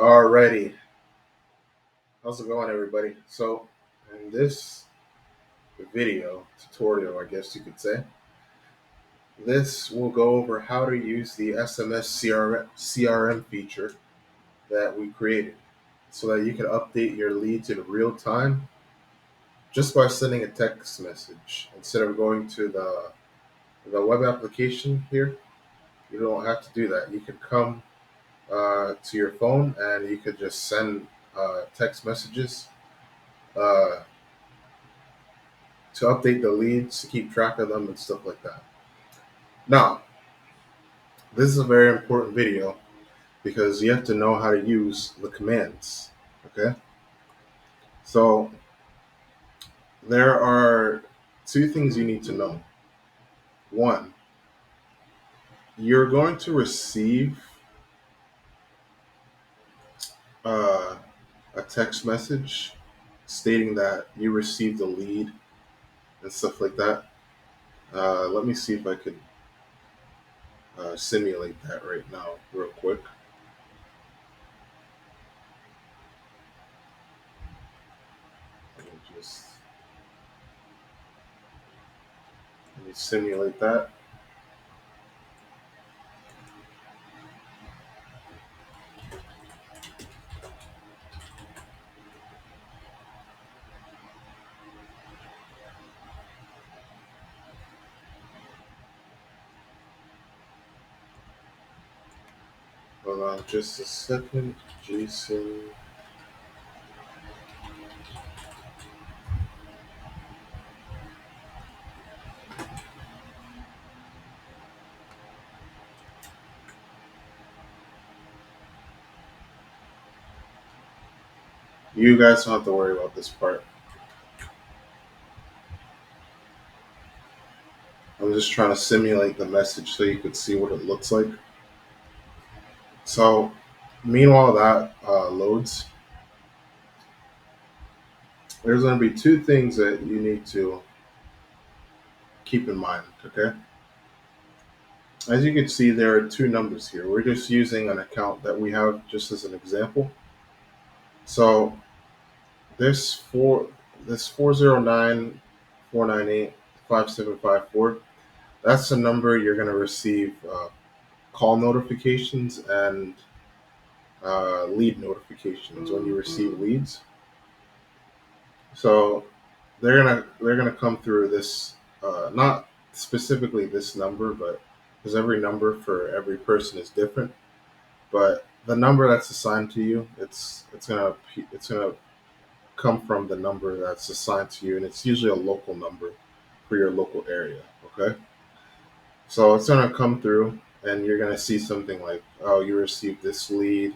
Alrighty, how's it going, everybody? So, in this video tutorial, I guess you could say, this will go over how to use the SMS CRM feature that we created so that you can update your leads in real time just by sending a text message. Instead of going to the web application here, you don't have to do that. You can come to your phone and you could just send text messages. Uh, to update the leads, to keep track of them, and stuff like that. Now, this is a very important video because you have to know how to use the commands. Okay? So, there are two things you need to know. One, you're going to receive uh, a text message stating that you received a lead and stuff like that. Let me see if I can simulate that right now, real quick. Just let me simulate that. Hold on just a second, Jason. You guys don't have to worry about this part. I'm just trying to simulate the message so you could see what it looks like. So, meanwhile that loads, there's going to be two things that you need to keep in mind, okay? As you can see, there are two numbers here. We're just using an account that we have just as an example. So, this 409-498-5754, that's the number you're going to receive call notifications and lead notifications when you receive leads. So they're gonna come through this, not specifically this number, but because every number for every person is different. But the number that's assigned to you, it's gonna come from the number that's assigned to you, and it's usually a local number for your local area. Okay, so it's gonna come through, and you're gonna see something like, oh, you received this lead.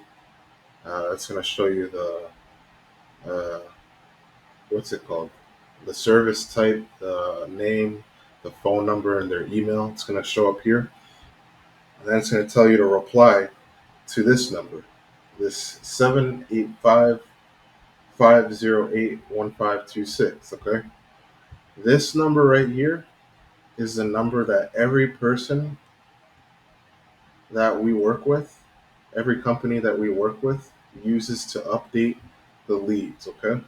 It's gonna show you the uh, what's it called? The service type, the name, the phone number, and their email. It's going to show up here. And then it's going to tell you to reply to this number, this 785-508-1526. Okay? This number right here is the number that every person that we work with, every company that we work with, uses to update the leads. Okay?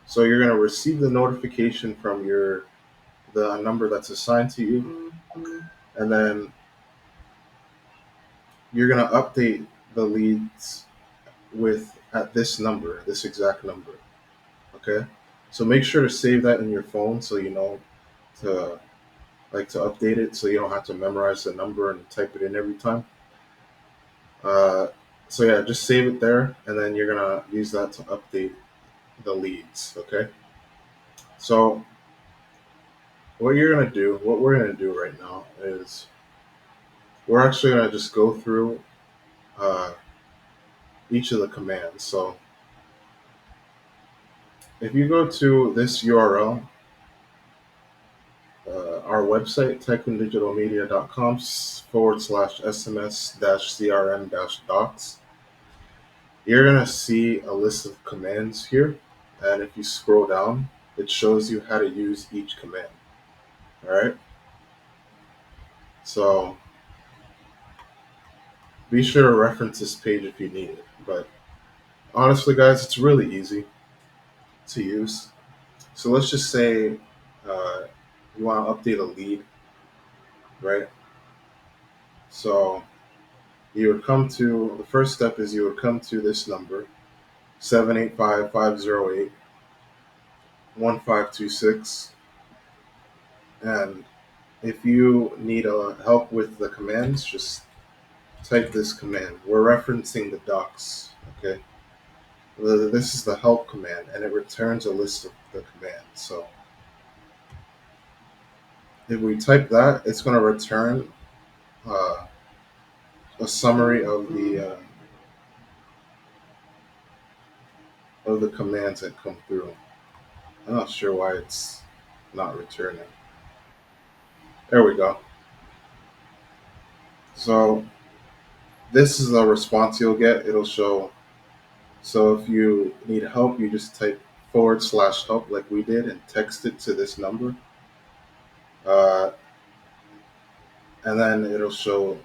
So you're going to receive the notification from the number that's assigned to you, and then you're going to update the leads with at this number, this exact number. Okay, so make sure to save that in your phone so you know to to update it, so you don't have to memorize the number and type it in every time. uh, so yeah, just save it there, and then you're gonna use that to update the leads. Okay, so what we're gonna do right now is we're actually gonna just go through uh, each of the commands. So if you go to this URL, our website, tycoondigitalmedia.com/SMS CRM docs, you're going to see a list of commands here. And if you scroll down, it shows you how to use each command. All right. So be sure to reference this page if you need it. But Honestly, guys, it's really easy to use. So let's just say uh, you want to update a lead, right? So you would come to the first step is you would come to this number 785-508-1526, and if you need help with the commands, just type this command. We're referencing the docs, okay? This is the help command, and it returns a list of the commands. So if we type that, it's going to return uh, a summary of the commands that come through. I'm not sure why it's not returning. There we go. So this is the response you'll get. It'll show. So if you need help, you just type /help like we did and text it to this number. And then it'll show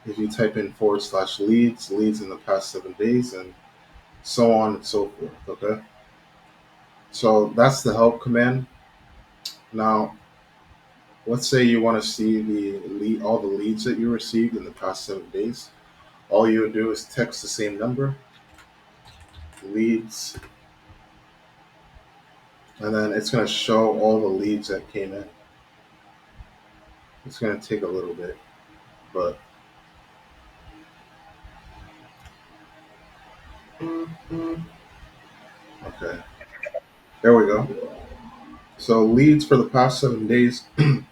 if you type in /leads in the past 7 days, and so on and so forth. Okay. So that's the help command. Now, let's say you want to see all the leads that you received in the past 7 days. All you would do is text the same number, leads, and then it's going to show all the leads that came in. It's going to take a little bit, but okay. There we go. So leads for the past 7 days, and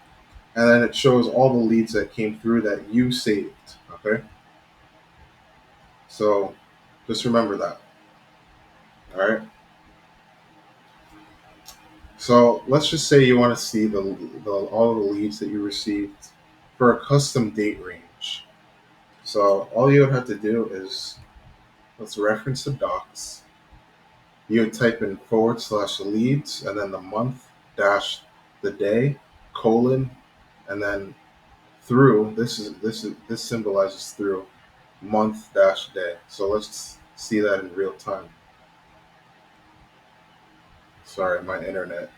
then it shows all the leads that came through that you saved. Okay. So just remember that. All right. So let's just say you want to see all the leads that you received for a custom date range. So all you would have to do is let's reference the docs. You would type in /leads and then the month dash the day colon and then through. This symbolizes through month dash day. So let's see that in real time. Sorry, my internet.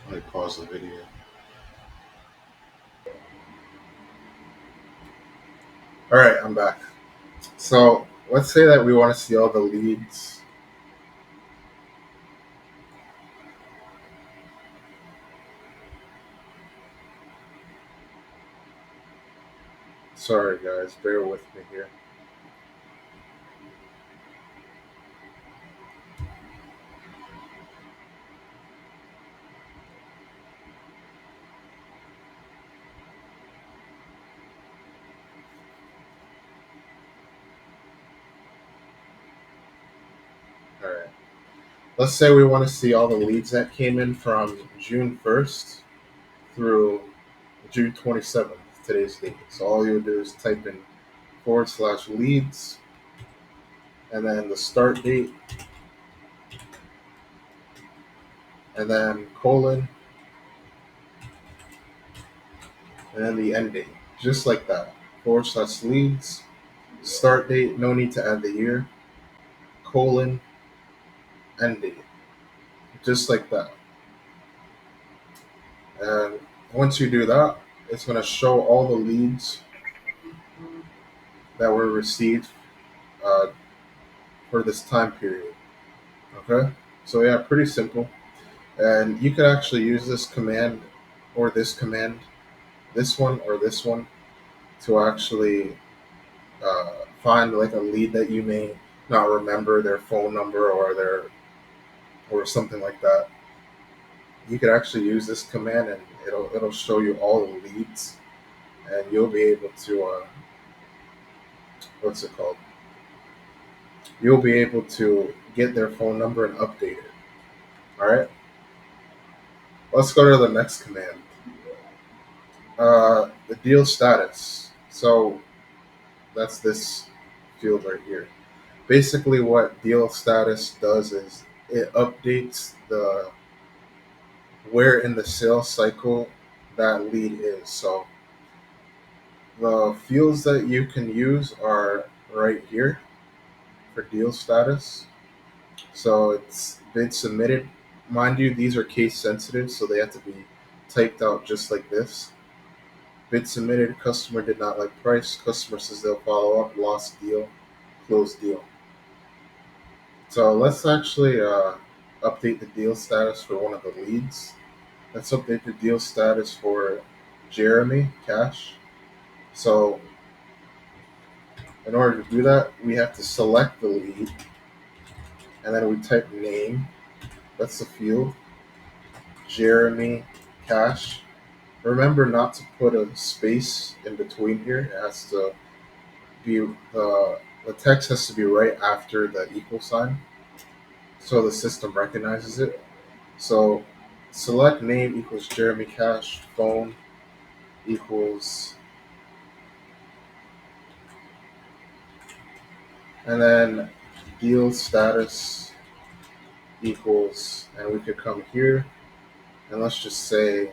Let me pause the video. All right, I'm back. So let's say that we want to see all the leads. Sorry, guys, bear with me here. All right. Let's say we want to see all the leads that came in from June 1st through June 27th, today's date. So all you would do is type in /leads and then the start date and then colon and then the end date. Just like that. /leads, start date, no need to add the year, colon, end date. Just like that. And once you do that, it's going to show all the leads that were received uh, for this time period. Okay? So, yeah, pretty simple. And you could actually use this command or this command, this one or this one, to actually find like a lead that you may not remember their phone number or something like that. You could actually use this command and it'll show you all the leads, and you'll be able to what's it called? You'll be able to get their phone number and update it. All right. Let's go to the next command. The deal status. So that's this field right here. Basically, what deal status does is it updates the where in the sales cycle that lead is. So The fields that you can use are right here for deal status. So it's bid submitted. Mind you, these are case sensitive, so they have to be typed out just like this. Bid submitted, customer did not like price, customer says they'll follow up, lost deal, closed deal. So let's actually update the deal status for one of the leads. Let's update the deal status for Jeremy Cash. So in order to do that, we have to select the lead and then we type name. That's the field. Jeremy Cash. Remember not to put a space in between here. It has to be the text has to be right after the equal sign, so the system recognizes it. So select name equals Jeremy Cash, phone equals, and then deal status equals, and we could come here and let's just say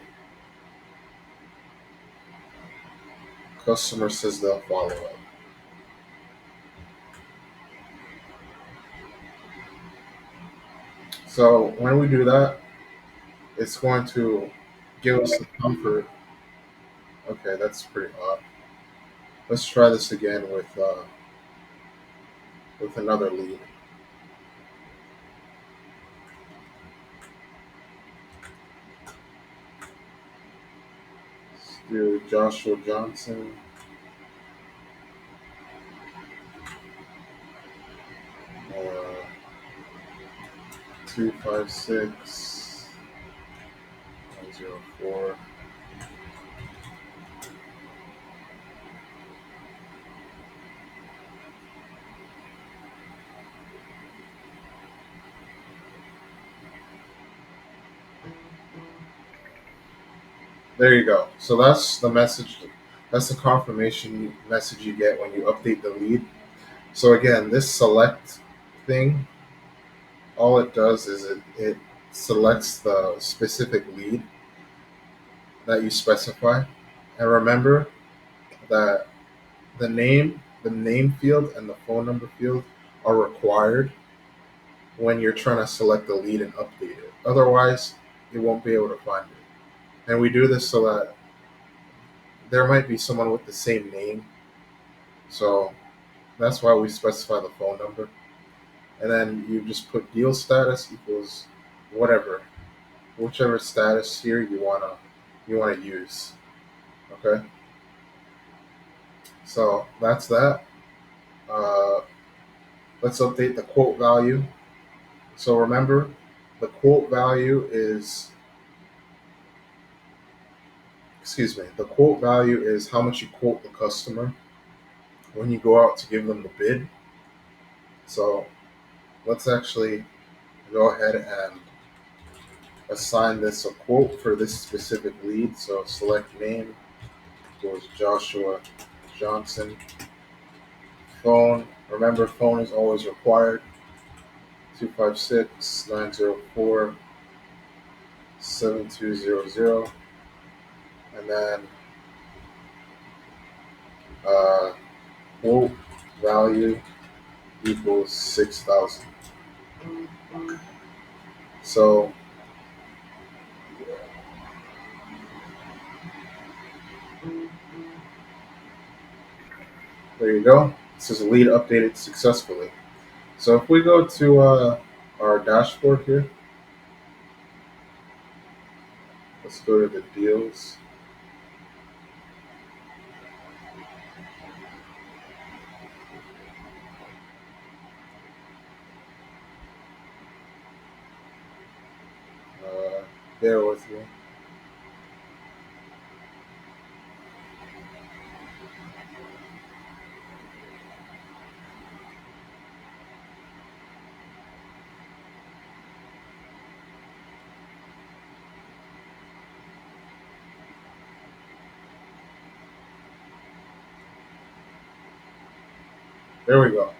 customer says they'll follow up. So when we do that, it's going to give us the comfort. Okay, that's pretty odd. Let's try this again with another lead. Let's do Joshua Johnson. 256-904. There you go. So that's the message. That's the confirmation message you get when you update the lead. So again, this select thing, all it does is it selects the specific lead that you specify. And remember that the name field and the phone number field are required when you're trying to select the lead and update it. Otherwise, you won't be able to find it. And we do this so that there might be someone with the same name. So that's why we specify the phone number. And then you just put deal status equals whatever, whichever status here you wanna use. Okay. So that's that. Uh, let's update the quote value. So remember, the quote value is, the quote value is how much you quote the customer when you go out to give them the bid. So let's actually go ahead and assign this a quote for this specific lead. So select name goes Joshua Johnson. Phone, remember phone is always required. 256-904-7200. And then uh, quote value equals 6,000. So there you go. This is a lead updated successfully. So if we go to our dashboard here, let's go to the deals. Bear with me. There we go.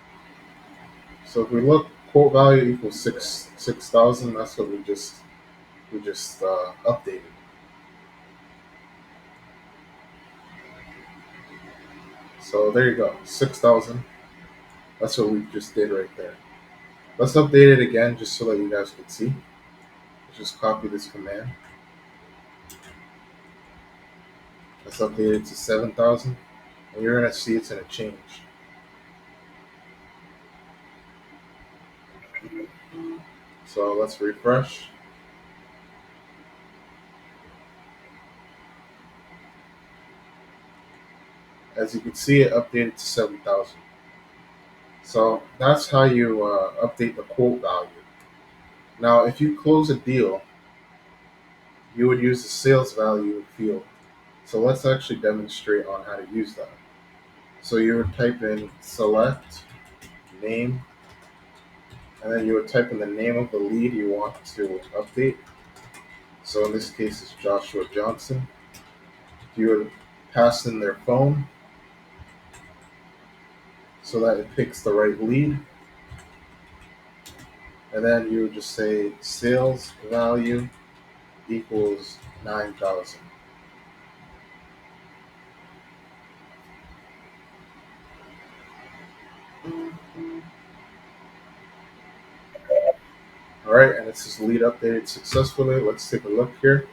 So if we look, quote value equals 6,000. That's what we just updated. So there you go, 6,000. That's what we just did right there. Let's update it again just so that you guys can see. Just copy this command. Let's update it to 7,000. And you're going to see it's going to change. So let's refresh. As you can see, it updated to 7,000. So that's how you update the quote value. Now, if you close a deal, you would use the sales value field. So let's actually demonstrate on how to use that. So you would type in select name, and then you would type in the name of the lead you want to update. So in this case, it's Joshua Johnson. You would pass in their phone so that it picks the right lead. And then you would just say sales value equals 9,000. All right, and this is lead updated successfully. Let's take a look here.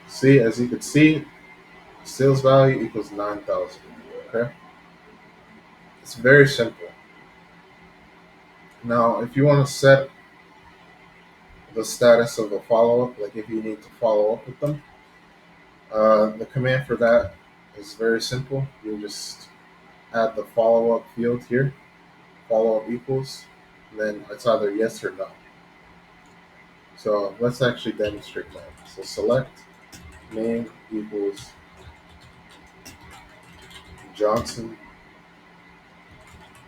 See, as you can see, sales value equals 9,000. Okay, it's very simple. Now, if you want to set the status of a follow up, like if you need to follow up with them, the command for that is very simple. You just add the follow up field here, follow up equals, and then it's either yes or no. So let's actually demonstrate that. So select name equals Johnson.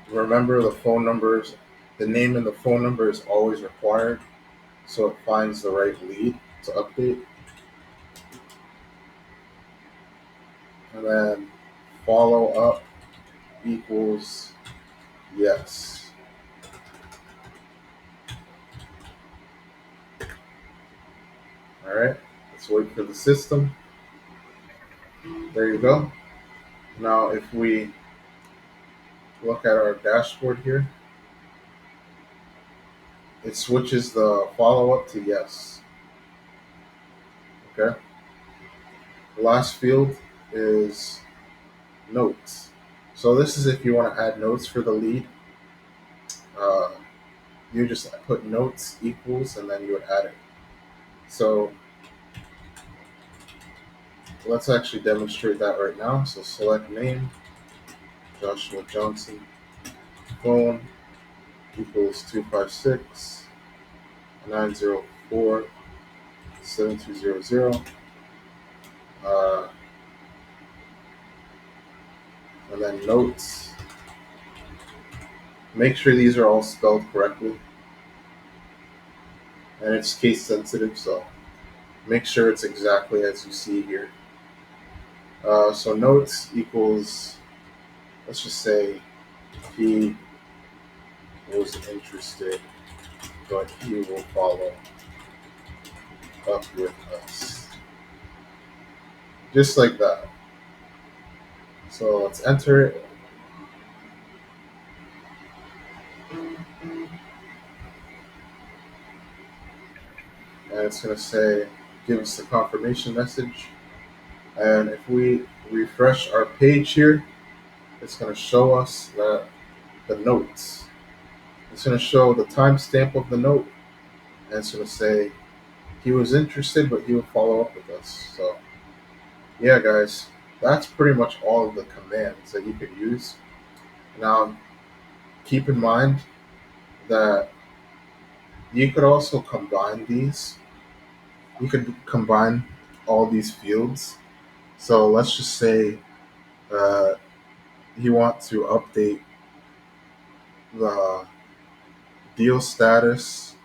Remember the phone numbers, the name and the phone number is always required so it finds the right lead to update. And then follow up equals yes. All right, let's wait for the system. There you go. Now, if we look at our dashboard here, it switches the follow up to yes. Okay. The last field is notes. So this is if you want to add notes for the lead. Uh, you just put notes equals and then you would add it. So let's actually demonstrate that right now. So select name, Joshua Johnson, phone equals 256 904 7200. And then notes. Make sure these are all spelled correctly. And it's case sensitive, so make sure it's exactly as you see here. So notes equals, let's just say he was interested, but he will follow up with us. Just like that. So let's enter it. And it's going to say, give us the confirmation message. And if we refresh our page here, it's going to show us that the notes. It's going to show the timestamp of the note. And it's going to say, he was interested, but he will follow up with us. So, yeah, guys, that's pretty much all of the commands that you could use. Now, keep in mind that you could also combine these. You could combine all these fields. So let's just say uh, you want to update the deal status,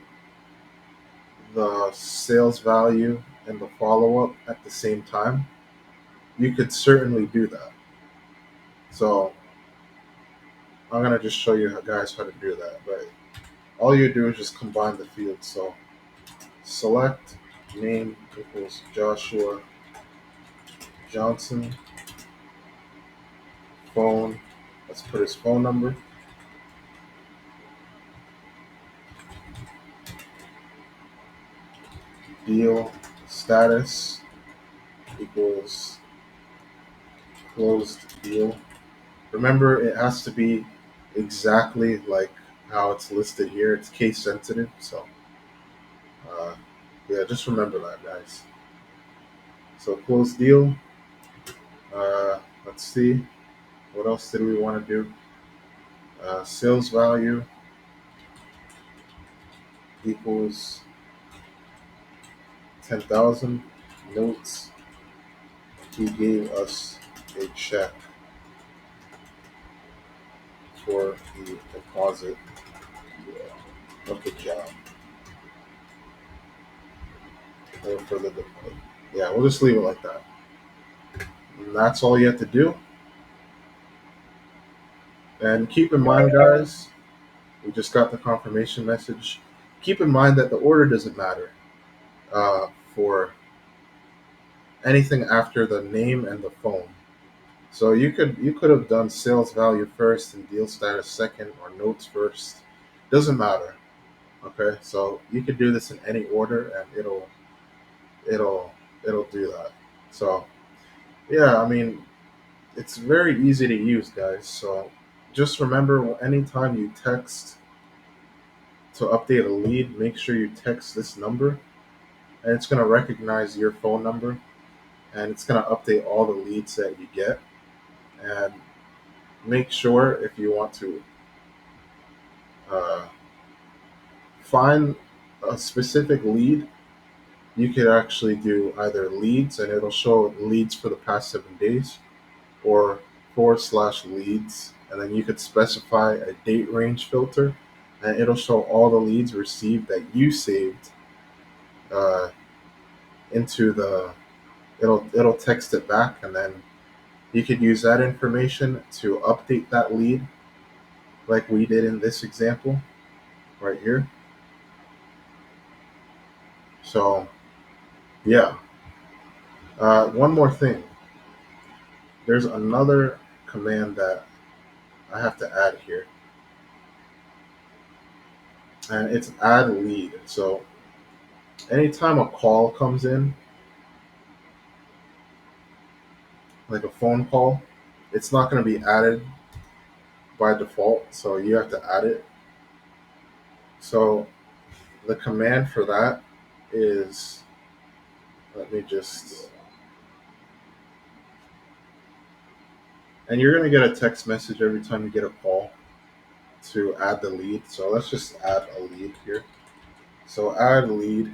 the sales value, and the follow up at the same time. You could certainly do that. So I'm gonna just show you guys how to do that. But all you do is just combine the fields. So select name equals Joshua Johnson, phone. Let's put his phone number. Deal status equals closed deal. Remember, it has to be exactly like how it's listed here. It's case sensitive, so uh, yeah, just remember that, guys. So closed deal. Let's see, what else did we want to do? Sales value equals 10,000. Notes: he gave us a check for the deposit of the job. Or for the deposit. Yeah, we'll just leave it like that. And that's all you have to do. And keep in mind, guys, we just got the confirmation message. Keep in mind that the order doesn't matter for anything after the name and the phone. So you could have done sales value first and deal status second, or notes first. Doesn't matter. Okay, so you could do this in any order, and it'll it'll do that. So yeah, I mean, it's very easy to use, guys. So just remember, anytime you text to update a lead, make sure you text this number, and it's going to recognize your phone number, and it's going to update all the leads that you get. And make sure, if you want to uh, find a specific lead, you could actually do either leads, and it'll show leads for the past 7 days, or /leads, and then you could specify a date range filter, and it'll show all the leads received that you saved uh, into the. It'll text it back, and then you could use that information to update that lead, like we did in this example right here. So yeah, one more thing. There's another command that I have to add here, and it's add lead. So anytime a call comes in, like a phone call, it's not going to be added by default, so you have to add it. So the command for that is, let me just, and you're going to get a text message every time you get a call to add the lead. So let's just add a lead here. So add lead,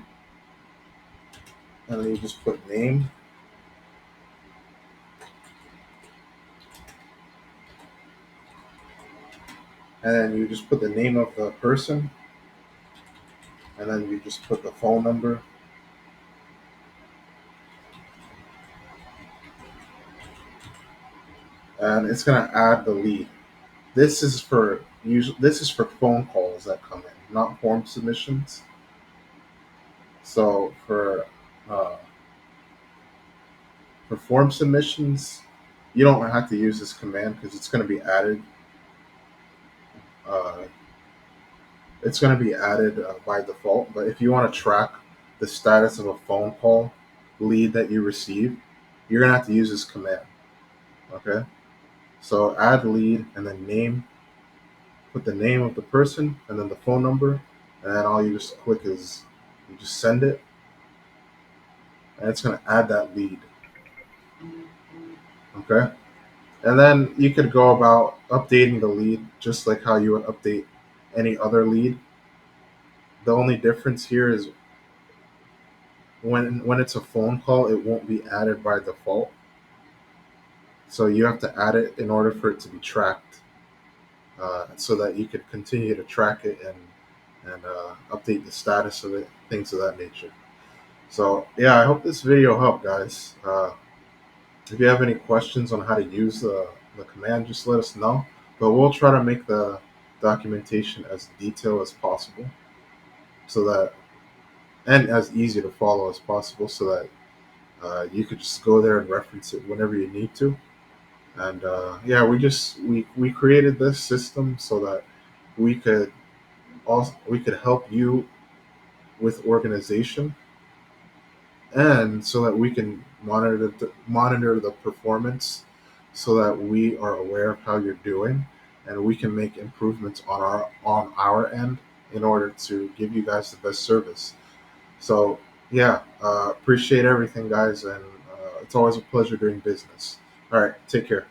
and then you just put name, and then you just put the name of the person, and then you just put the phone number, and it's going to add the lead. This is for phone calls that come in, not form submissions. So uh, for form submissions, you don't have to use this command because it's going to be added. Uh, it's going to be added by default. But if you want to track the status of a phone call lead that you receive, you're going to have to use this command. Okay. So add lead, and then name. Put the name of the person and then the phone number, and then all you just click is you just send it, and it's going to add that lead. Okay. And then you could go about updating the lead just like how you would update any other lead. The only difference here is when it's a phone call, it won't be added by default. So you have to add it in order for it to be tracked, so that you could continue to track it and update the status of it, things of that nature. So yeah, I hope this video helped, guys. If you have any questions on how to use the command, just let us know. But we'll try to make the documentation as detailed as possible, so that, and as easy to follow as possible, so that You could just go there and reference it whenever you need to. And yeah, we created this system so that we could we could help you with organization, and so that we can monitor the performance, so that we are aware of how you're doing, and we can make improvements on our end in order to give you guys the best service. So yeah, appreciate everything, guys, and it's always a pleasure doing business. All right, take care.